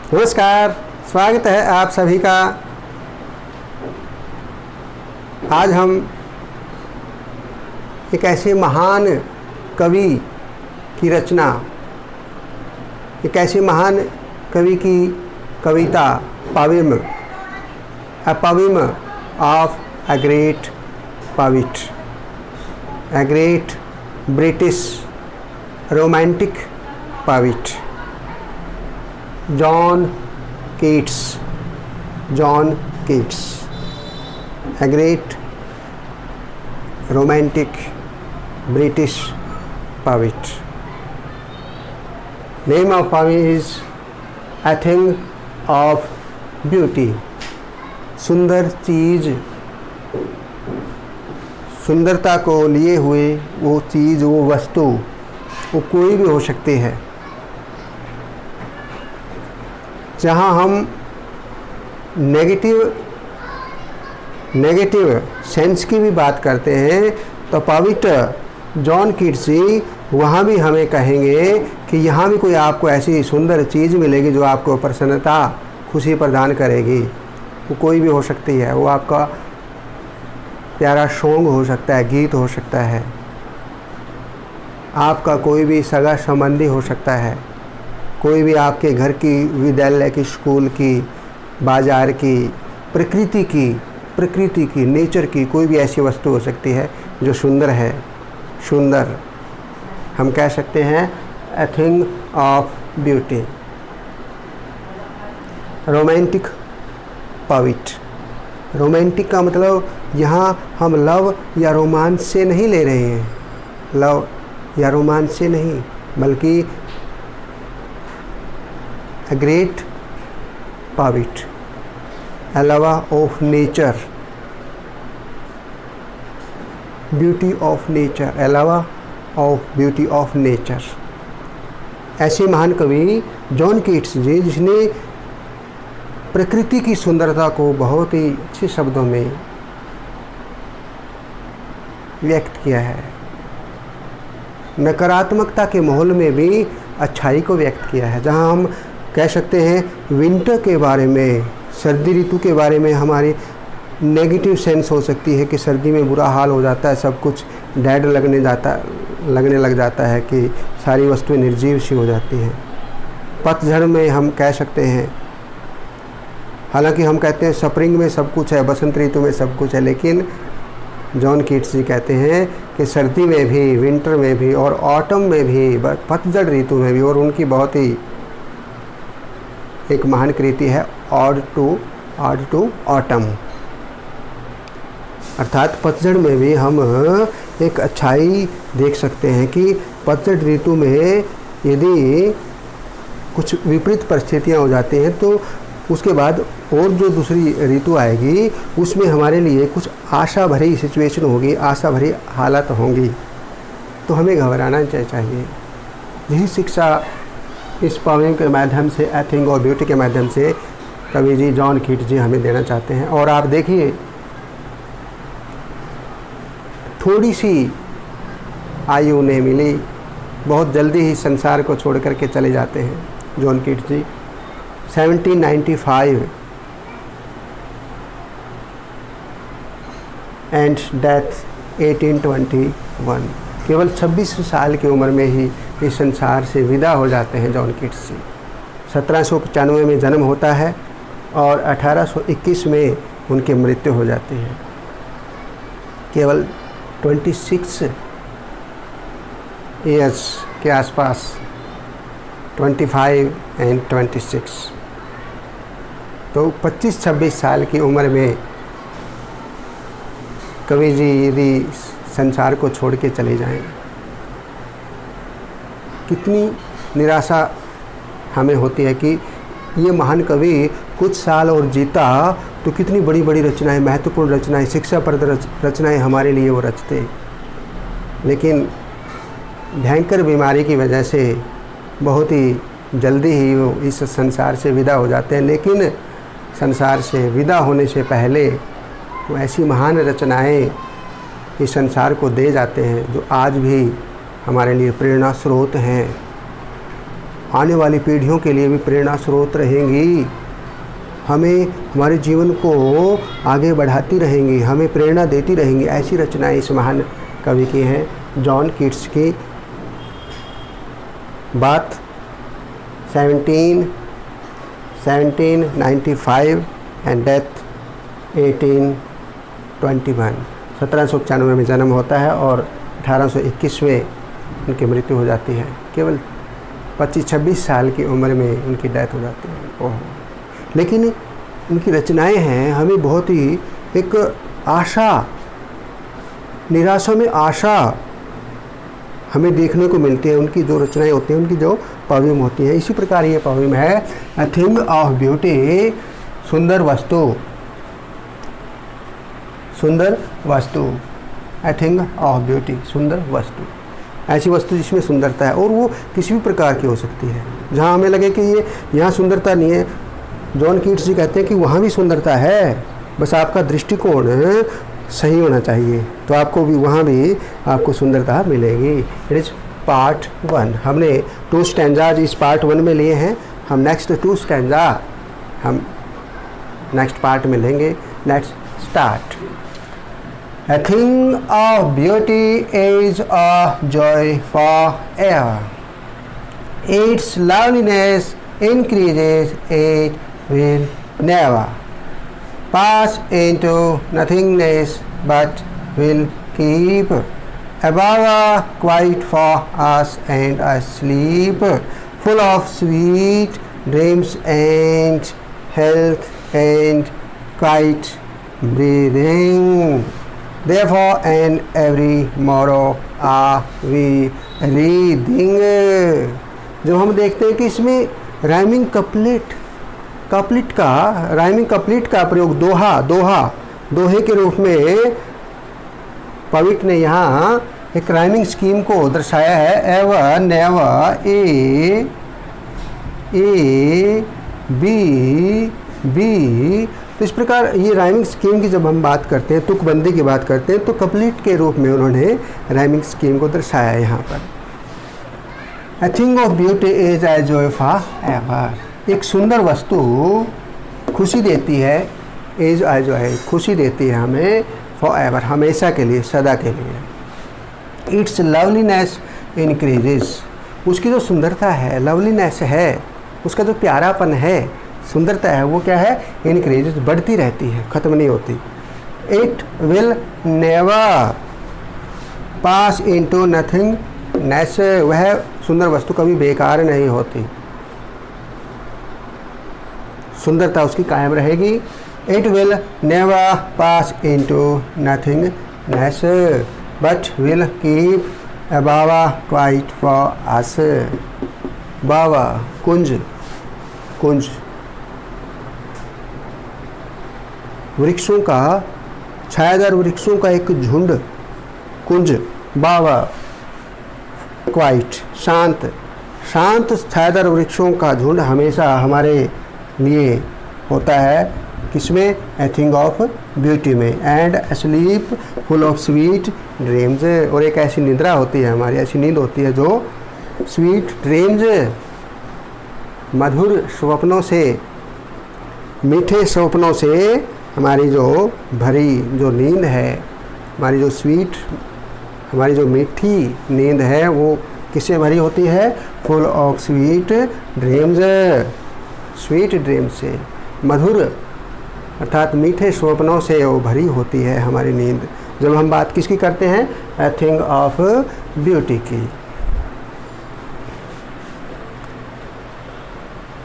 नमस्कार, स्वागत है आप सभी का। आज हम एक ऐसे महान कवि की रचना, एक ऐसे महान कवि की कविता poem, a poem of a great poet, a great British romantic poet, John Keats, John Keats, a great romantic British poet. Name of poem is A Thing of Beauty. सुंदर चीज, सुंदरता को लिए हुए वो चीज़, वो वस्तु, वो कोई भी हो सकती है। जहाँ हम नेगेटिव सेंस की भी बात करते हैं तो पोएट जॉन कीट्स जी वहाँ भी हमें कहेंगे कि यहाँ भी कोई आपको ऐसी सुंदर चीज़ मिलेगी जो आपको प्रसन्नता, खुशी प्रदान करेगी। वो कोई भी हो सकती है, वो आपका प्यारा सॉन्ग हो सकता है, गीत हो सकता है, आपका कोई भी सगा संबंधी हो सकता है, कोई भी आपके घर की, विद्यालय की, स्कूल की, बाज़ार की, प्रकृति की, नेचर की कोई भी ऐसी वस्तु हो सकती है जो सुंदर है। सुंदर हम कह सकते हैं a thing of beauty. Romantic poet, romantic का मतलब यहाँ हम लव या रोमांस से नहीं ले रहे हैं, लव या रोमांस से नहीं, बल्कि a great poet, a lover of nature, beauty of nature, a lover of beauty of nature। ऐसे महान कवि जॉन कीट्स जी जिसने प्रकृति की सुंदरता को बहुत ही अच्छे शब्दों में व्यक्त किया है, नकारात्मकता के माहौल में भी अच्छाई को व्यक्त किया है। जहाँ हम कह सकते हैं विंटर के बारे में, सर्दी ऋतु के बारे में हमारी नेगेटिव सेंस हो सकती है कि सर्दी में बुरा हाल हो जाता है, सब कुछ डेड लगने लग जाता है कि सारी वस्तुएं निर्जीव सी हो जाती हैं। पतझड़ में हम कह सकते हैं, हालांकि हम कहते हैं स्प्रिंग में सब कुछ है, बसंत ऋतु में सब कुछ है, लेकिन जॉन कीट्स जी कहते हैं कि सर्दी में भी, विंटर में भी और ऑटम में भी, पतझड़ ऋतु में भी, और उनकी बहुत ही एक महान कृति है ऑड टू ऑटम, अर्थात पतझड़ में भी हम एक अच्छाई देख सकते हैं कि पतझड़ ऋतु में यदि कुछ विपरीत परिस्थितियां हो जाती हैं तो उसके बाद और जो दूसरी ऋतु आएगी उसमें हमारे लिए कुछ आशा भरी सिचुएशन होगी, आशा भरी हालत होंगी, तो हमें घबराना चाहिए। यही शिक्षा इस पोएम के माध्यम से, अ थिंग ऑफ ब्यूटी के माध्यम से कवि जी जॉन कीट्स जी हमें देना चाहते हैं। और आप देखिए, थोड़ी सी आयु उन्हें मिली, बहुत जल्दी ही संसार को छोड़ करके चले जाते हैं John Keats ji. 1795 and death 1821। केवल 26 साल की उम्र में ही इस संसार से विदा हो जाते हैं जॉन कीट्स जी। 1795 में जन्म होता है और 1821 में उनकी मृत्यु हो जाती है। केवल 26 ईयर्स के आसपास, 25 एंड 26, तो 25-26 साल की उम्र में कवि जी यदि संसार को छोड़ के चले जाएं, कितनी निराशा हमें होती है कि ये महान कवि कुछ साल और जीता तो कितनी बड़ी बड़ी रचनाएं, महत्वपूर्ण रचनाएं, शिक्षाप्रद रचनाएं हमारे लिए वो रचते, लेकिन भयंकर बीमारी की वजह से बहुत ही जल्दी ही वो इस संसार से विदा हो जाते हैं। लेकिन संसार से विदा होने से पहले वो ऐसी महान रचनाएं इस संसार को दे जाते हैं जो आज भी हमारे लिए प्रेरणा स्रोत हैं। आने वाली पीढ़ियों के लिए भी प्रेरणा स्रोत रहेंगी, हमें हमारे जीवन को आगे बढ़ाती रहेंगी, हमें प्रेरणा देती रहेंगी। ऐसी रचनाएं इस महान कवि की हैं। जॉन कीट्स की बात 1795 एंड डेथ 1821। 1795 में जन्म होता है और 1821 में उनकी मृत्यु हो जाती है। केवल 25-26 साल की उम्र में उनकी डेथ हो जाती है। ओह, लेकिन उनकी रचनाएं हैं हमें बहुत ही एक आशा, निराशा में आशा हमें देखने को मिलती है। उनकी जो रचनाएं होती हैं, उनकी जो पोएम होती है, इसी प्रकार ये पोएम है अ थिंग ऑफ ब्यूटी, सुंदर वस्तु, सुंदर वस्तु, अ थिंग ऑफ ब्यूटी, सुंदर वस्तु, ऐसी वस्तु जिसमें सुंदरता है और वो किसी भी प्रकार की हो सकती है। जहाँ हमें लगे कि ये यहाँ सुंदरता नहीं है, जॉन कीट्स जी कहते हैं कि वहाँ भी सुंदरता है, बस आपका दृष्टिकोण सही होना चाहिए, तो आपको भी वहाँ भी आपको सुंदरता मिलेगी। It is part 1। हमने 2 स्टैंजाज इस पार्ट 1 में लिए हैं। हम नेक्स्ट 2 स्टैंजा हम नेक्स्ट पार्ट में लेंगे। Let's start. A thing of beauty is a joy forever. Its loveliness increases, it will never pass into nothingness, but will keep above quiet for us and asleep, full of sweet dreams and health and quiet breathing. Therefore, and every morrow are we reading. जो हम देखते हैं कि इसमें rhyming couplet का प्रयोग दोहे के रूप में पविट ने यहाँ एक राइमिंग स्कीम को दर्शाया है। Ever, never, A B. तो इस प्रकार ये राइमिंग स्कीम की जब हम बात करते हैं, तुकबंदी की बात करते हैं, तो कपलेट के रूप में उन्होंने राइमिंग स्कीम को दर्शाया है यहाँ पर। A thing of beauty is a joy forever. एक सुंदर वस्तु खुशी देती है, इज आ joy, खुशी देती है हमें forever, हमेशा के लिए, सदा के लिए। Its loveliness increases. उसकी जो सुंदरता है, लवलीनेस है, उसका जो प्यारापन है, सुंदरता है, वो क्या है? इंक्रीजेस, बढ़ती रहती है, ख़त्म नहीं होती। It will never pass into nothingness, वह सुंदर वस्तु कभी बेकार नहीं होती, सुंदरता उसकी कायम रहेगी। It will never pass into nothingness, but will keep a bower quiet for us. Bower, कुंज, वृक्षों का, छायादार वृक्षों का एक झुंड, कुंज, बावा, क्वाइट, शांत छायादार वृक्षों का झुंड हमेशा हमारे लिए होता है। किसमें? ए थिंग ऑफ ब्यूटी में। And sleep full of sweet dreams, और एक ऐसी निद्रा होती है हमारी, ऐसी नींद होती है जो स्वीट ड्रीम्स, मधुर स्वप्नों से, मीठे स्वप्नों से हमारी जो भरी जो नींद है, हमारी जो हमारी जो मीठी नींद है, वो किससे भरी होती है? Full of sweet dreams, sweet dreams से, मधुर अर्थात मीठे स्वप्नों से वो भरी होती है हमारी नींद। जब हम बात किसकी करते हैं? ए थिंग ऑफ ब्यूटी की।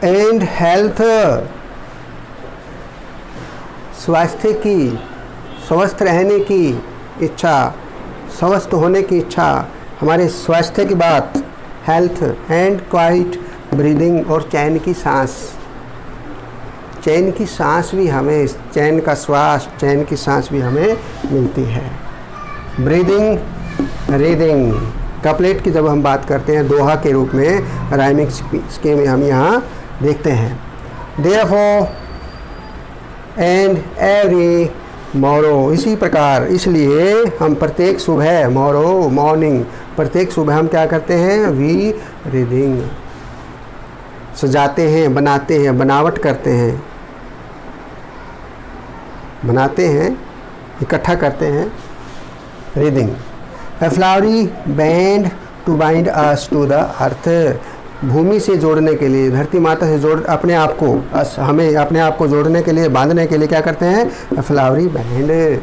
एंड हेल्थ, स्वास्थ्य की, स्वस्थ रहने की इच्छा, स्वस्थ होने की इच्छा, हमारे स्वास्थ्य की बात, हेल्थ। एंड क्वाइट ब्रीदिंग, और चैन की सांस भी हमें, चैन का श्वास, चैन की सांस भी हमें मिलती है। ब्रीदिंग, रीदिंग। कपलेट की जब हम बात करते हैं दोहा के रूप में, राइमिंग स्कीम में हम यहाँ देखते हैं। Therefore and every morrow, इसी प्रकार, इसलिए हम प्रत्येक सुबह, मॉर्निंग, प्रत्येक सुबह हम क्या करते हैं? वी रीडिंग, सजाते हैं, बनाते हैं, बनावट करते हैं, बनाते हैं, इकट्ठा करते हैं। Wreathing a flowery band to bind us to the earth, भूमि से जोड़ने के लिए, धरती माता से जोड़ अपने आप को, हमें अपने आप को जोड़ने के लिए, बांधने के लिए क्या करते हैं? फ्लावरी बैंड,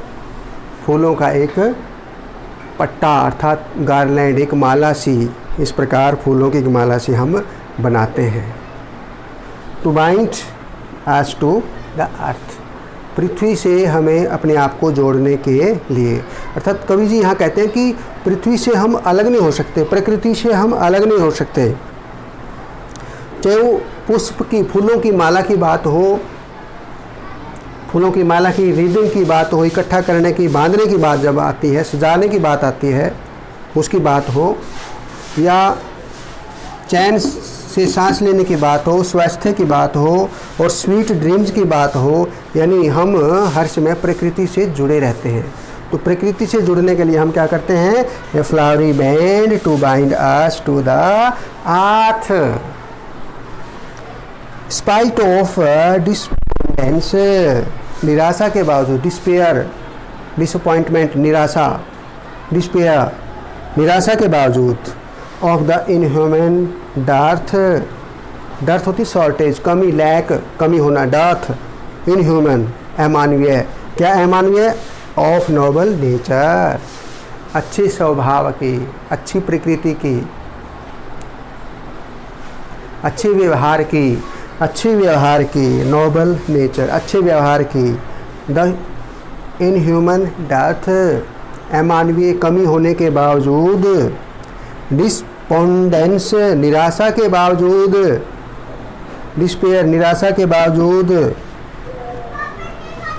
फूलों का एक पट्टा अर्थात गार्लैंड, एक माला सी, इस प्रकार फूलों की एक माला सी हम बनाते हैं। To bind us to the earth, पृथ्वी से हमें अपने आप को जोड़ने के लिए, अर्थात कवि जी यहाँ कहते हैं कि पृथ्वी से हम अलग नहीं हो सकते, प्रकृति से हम अलग नहीं हो सकते। चाहे वो पुष्प की, फूलों की माला की बात हो, फूलों की माला की रीडिंग की बात हो, इकट्ठा करने की, बांधने की बात जब आती है, सजाने की बात आती है, उसकी बात हो, या चैन से सांस लेने की बात हो, स्वास्थ्य की बात हो, और स्वीट ड्रीम्स की बात हो, यानी हम हर समय प्रकृति से जुड़े रहते हैं। तो प्रकृति से जुड़ने के लिए हम क्या करते हैं? A flowery band to bind us to the earth, spite of disappointments, निराशा के बावजूद, डिस्पेयर, डिसअपॉइंटमेंट, निराशा, डिस्पेयर, निराशा के बावजूद, of the inhuman dearth, dearth होती शॉर्टेज, कमी, लैक, कमी होना, डर्थ, इनह्यूमन, अमानवीय, क्या अमानवीय? ऑफ नोबल नेचर, अच्छे स्वभाव की, अच्छी प्रकृति की, अच्छे व्यवहार की, अच्छे व्यवहार की, नोबल नेचर, अच्छे व्यवहार की, द इनह्यूमन डर्थ, अमानवीय कमी होने के बावजूद, डिस्पोंडेंस, निराशा के बावजूद, डिस्पेयर, निराशा के बावजूद,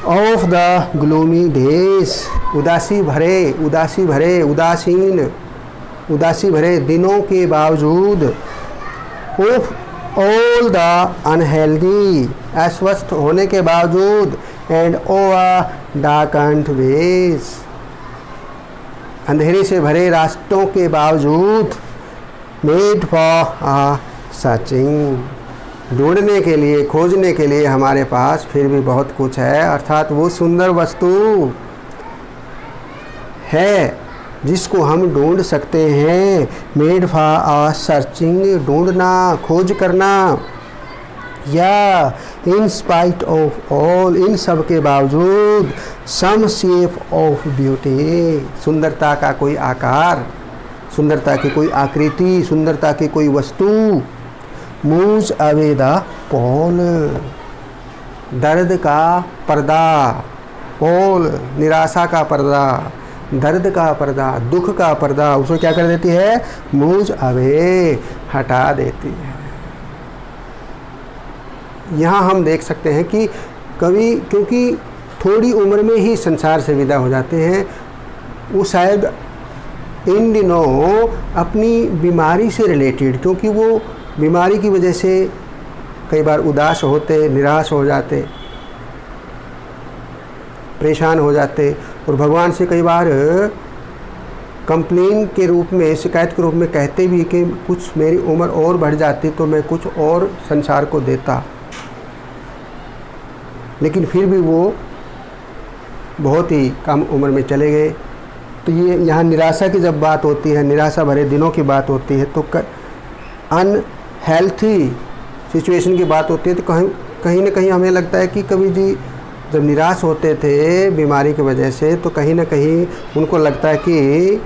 ऑफ द ग्लूमी डेज, उदासी भरे, उदासी भरे, उदासीन, उदासी भरे दिनों के बावजूद, ऑफ ऑल द अनहेल्दी, अस्वस्थ होने के बावजूद, एंड ओवर डार्कन्ड वेज, अंधेरे से भरे रास्तों के बावजूद, मेड फॉर आ सर्चिंग, ढूंढने के लिए, खोजने के लिए हमारे पास फिर भी बहुत कुछ है, अर्थात वो सुंदर वस्तु है जिसको हम ढूंढ सकते हैं। मेड फॉर आ सर्चिंग, ढूंढना, खोज करना, या इन स्पाइट ऑफ ऑल, इन सब के बावजूद, सम शेप ऑफ ब्यूटी, सुंदरता का कोई आकार, सुंदरता की कोई आकृति, सुंदरता की कोई वस्तु, मूव्स अवे द पॉल, दर्द का पर्दा, पॉल, निराशा का पर्दा, दर्द का पर्दा, दुख का पर्दा, उसको क्या कर देती है? मूव्स अवे, हटा देती है। यहाँ हम देख सकते हैं कि कवि, क्योंकि थोड़ी उम्र में ही संसार से विदा हो जाते हैं, वो शायद इन दिनों अपनी बीमारी से रिलेटेड, क्योंकि वो बीमारी की वजह से कई बार उदास होते, निराश हो जाते, परेशान हो जाते, और भगवान से कई बार कंप्लेन के रूप में, शिकायत के रूप में कहते भी कि कुछ मेरी उम्र और बढ़ जाती तो मैं कुछ और संसार को देता, लेकिन फिर भी वो बहुत ही कम उम्र में चले गए। तो ये यहाँ निराशा की जब बात होती है, निराशा भरे दिनों की बात होती है, तो अनहेल्थी सिचुएशन की बात होती है, तो कहीं ना कहीं हमें लगता है कि कवि जी जब निराश होते थे बीमारी की वजह से, तो कहीं ना कहीं उनको लगता है कि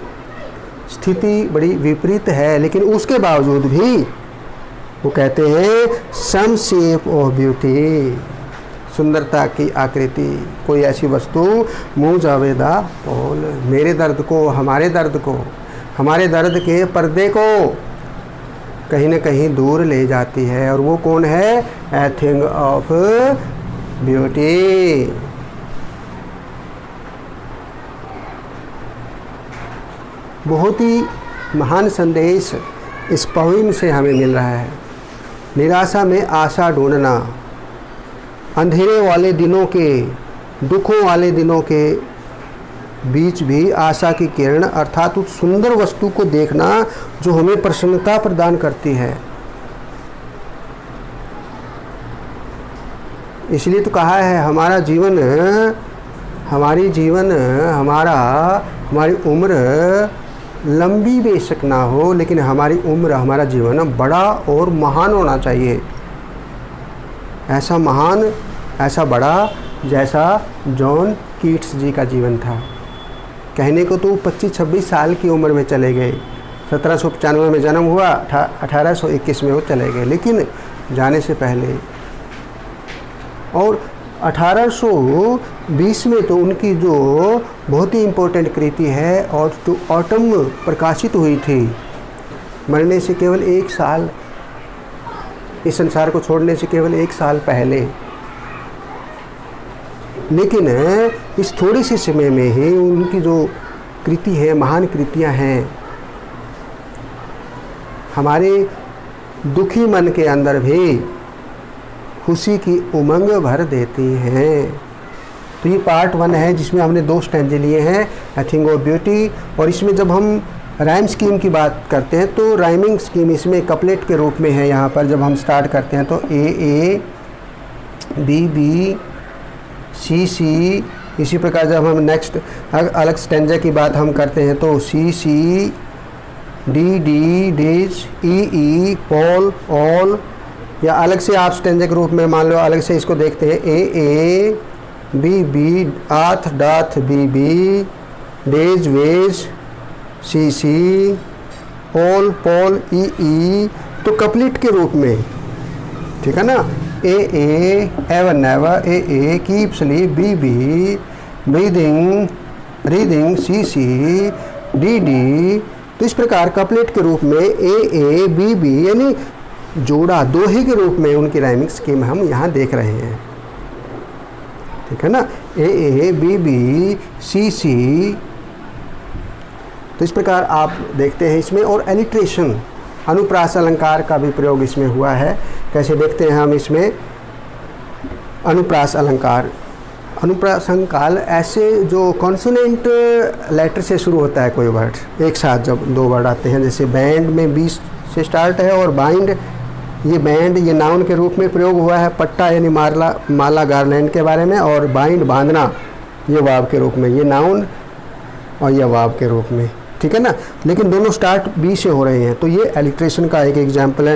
स्थिति बड़ी विपरीत है, लेकिन उसके बावजूद भी वो कहते हैं सम शेप ऑफ ब्यूटी, सुंदरता की आकृति, कोई ऐसी वस्तु, मुँह जावेदा बोल, मेरे दर्द को, हमारे दर्द को, हमारे दर्द के पर्दे को कहीं ना कहीं दूर ले जाती है। और वो कौन है? ए थिंग ऑफ ब्यूटी। बहुत ही महान संदेश इस पोएम से हमें मिल रहा है। निराशा में आशा ढूंढना, अंधेरे वाले दिनों के, दुखों वाले दिनों के बीच भी आशा की किरण, अर्थात उस सुंदर वस्तु को देखना जो हमें प्रसन्नता प्रदान करती है। इसलिए तो कहा है हमारी उम्र लंबी बेशक ना हो, लेकिन हमारा जीवन बड़ा और महान होना चाहिए। ऐसा महान, ऐसा बड़ा जैसा जॉन कीट्स जी का जीवन था। कहने को तो 25-26 साल की उम्र में चले गए, 1795 में जन्म हुआ, 1821 में वो चले गए, लेकिन जाने से पहले। और 1820 में तो उनकी जो बहुत ही इम्पोर्टेंट कृति है और जो ऑटम प्रकाशित हुई थी, मरने से केवल 1 साल, इस संसार को छोड़ने से केवल 1 साल पहले, लेकिन इस थोड़े से समय में ही उनकी जो कृति है, महान कृतियां हैं, हमारे दुखी मन के अंदर भी खुशी की उमंग भर देती हैं। तो ये पार्ट 1 है जिसमें हमने 2 स्टैंजे लिए हैं, आई थिंक ऑफ ब्यूटी। और इसमें जब हम राइम स्कीम की बात करते हैं तो राइमिंग स्कीम इसमें कपलेट के रूप में है। यहाँ पर जब हम स्टार्ट करते हैं तो ए, बी, सी, इसी प्रकार जब हम नेक्स्ट अलग स्टैंजा की बात हम करते हैं तो सी, डी, डिज, ई, पॉल, ऑल, या अलग से आप स्टैंजा के रूप में मान लो अलग से इसको देखते हैं, ए, बी, आथ, डाथ, बी, डेज, वेज, सी, पॉल, ई, तो कपलेट के रूप में, ठीक है ना। ए, एवर नेवर, ए, कीप स्लीप, बी, ब्रीदिंग, सी, डी, तो इस प्रकार कपलेट के रूप में ए, बी, यानी जोड़ा, दोहे के रूप में उनकी राइमिंग स्कीम हम यहाँ देख रहे हैं, ठीक है ना। ए, बी, सी, तो इस प्रकार आप देखते हैं इसमें। और एलिट्रेशन, अनुप्रास अलंकार का भी प्रयोग इसमें हुआ है। कैसे देखते हैं हम इसमें अनुप्रास अलंकार। अनुप्रास अलंकार ऐसे जो कॉन्सोनेंट लेटर से शुरू होता है कोई वर्ड, एक साथ जब 2 वर्ड आते हैं, जैसे बैंड में 20 से स्टार्ट है, और बाइंड, ये बैंड ये नाउन के रूप में प्रयोग हुआ है, पट्टा यानी माला गारलैंड के बारे में, और बाइंड बांधना ये वाव के रूप में, ये नाउन और ये वाव के रूप में, ठीक है ना। लेकिन दोनों स्टार्ट बी से हो रहे हैं, तो ये एलिट्रेशन का एक एग्जाम्पल है।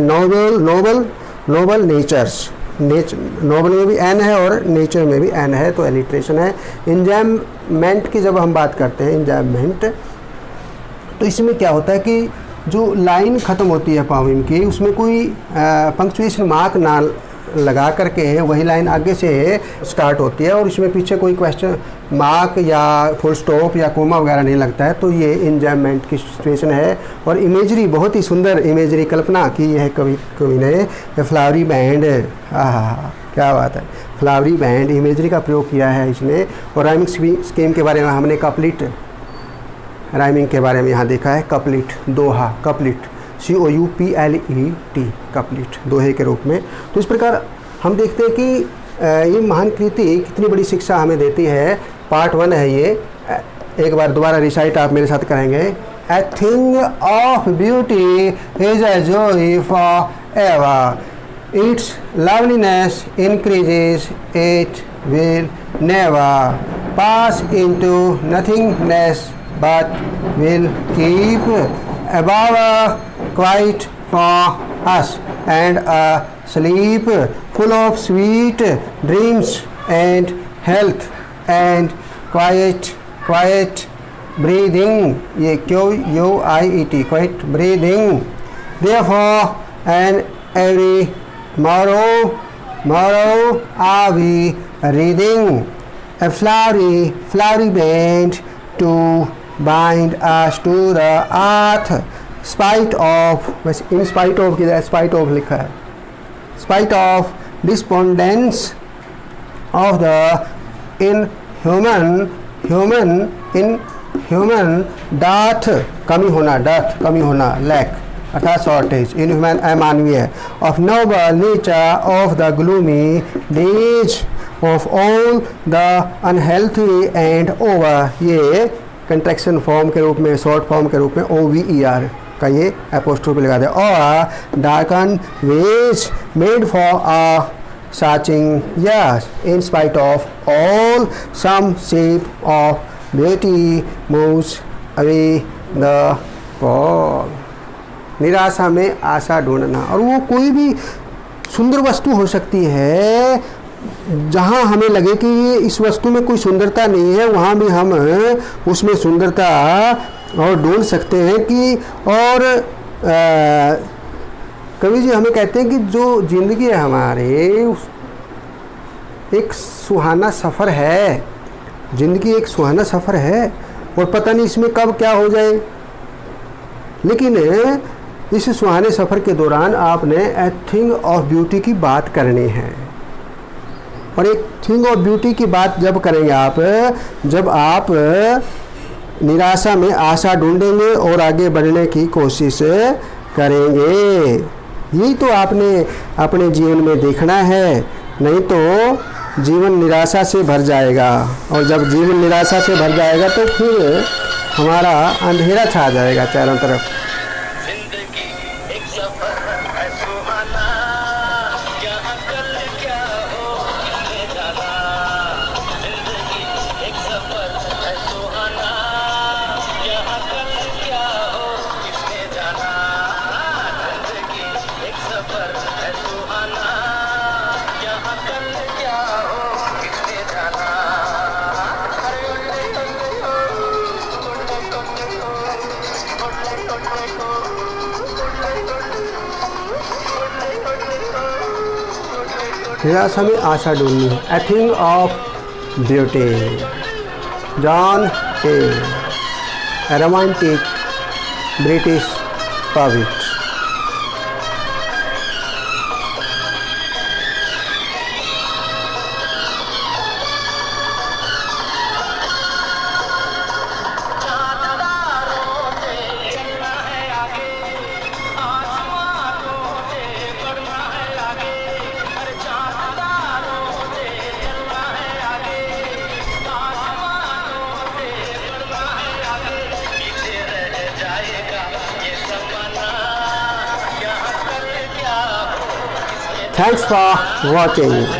नोबल नेचर्स, नोबल में भी एन है और नेचर में भी एन है, तो एलिट्रेशन है। इंजैममेंट की जब हम बात करते हैं, इंजैममेंट, तो इसमें क्या होता है कि जो लाइन ख़त्म होती है पाउम की, उसमें कोई पंक्चुएशन मार्क ना लगा करके वही लाइन आगे से स्टार्ट होती है, और इसमें पीछे कोई क्वेश्चन मार्क या फुल स्टॉप या कोमा वगैरह नहीं लगता है, तो ये इंजैममेंट की सिचुएशन है। और इमेजरी, बहुत ही सुंदर इमेजरी कल्पना की है कवि ने। फ्लावरी बैंड, क्या बात है, फ्लावरी बैंड इमेजरी का प्रयोग किया है इसने। और राइमिंग स्कीम के बारे में हमने कपलेट राइमिंग के बारे में यहाँ देखा है, कपलेट, दोहा, कपलेट, COUPLET, कपलेट, दोहे के रूप में। तो इस प्रकार हम देखते हैं कि ये महान कृति कितनी बड़ी शिक्षा हमें देती है। पार्ट 1 है ये, एक बार दोबारा रिसाइट आप मेरे साथ करेंगे। ए thing of beauty is a joy for ever, it's loveliness increases, it will never pass into nothingness but will keep above quiet for us, and a sleep full of sweet dreams and health and quiet breathing, ये QUIET, quiet breathing. Therefore and every morrow are we reading a flowery band to bind us to the earth, spite of, in spite of की जगह spite of लिखा है, spite of despondence of the inhuman death, कमी होना, lack, अर्थात shortage, inhuman अमानवीय, of noble nature of the gloomy days of all the unhealthy and over, ये contraction form के रूप में, शॉर्ट फॉर्म के रूप में OVER का ये एपोस्ट्रोफी लगा दे। और darken ways made for a searching, yes, in spite of all, some shape of beauty moves away the call. निराशा में आशा ढूंढना, और वो कोई भी सुंदर वस्तु हो सकती है, जहाँ हमें लगे कि ये इस वस्तु में कोई सुंदरता नहीं है, वहाँ भी हम उसमें सुंदरता और ढूंढ सकते हैं कि और कवि जी हमें कहते हैं कि जो ज़िंदगी है हमारे एक सुहाना सफ़र है, ज़िंदगी एक सुहाना सफ़र है और पता नहीं इसमें कब क्या हो जाए, लेकिन इस सुहाने सफ़र के दौरान आपने ए थिंग ऑफ ब्यूटी की बात करनी है। और एक थिंग ऑफ ब्यूटी की बात जब करेंगे आप, जब आप निराशा में आशा ढूंढेंगे और आगे बढ़ने की कोशिश करेंगे। यही तो आपने अपने जीवन में देखना है, नहीं तो जीवन निराशा से भर जाएगा, और जब जीवन निराशा से भर जाएगा तो फिर हमारा अंधेरा छा जाएगा चारों तरफ। निराशा में आशा ढूंढनी, a thing of beauty, John के, a romantic British poet. Thanks for watching.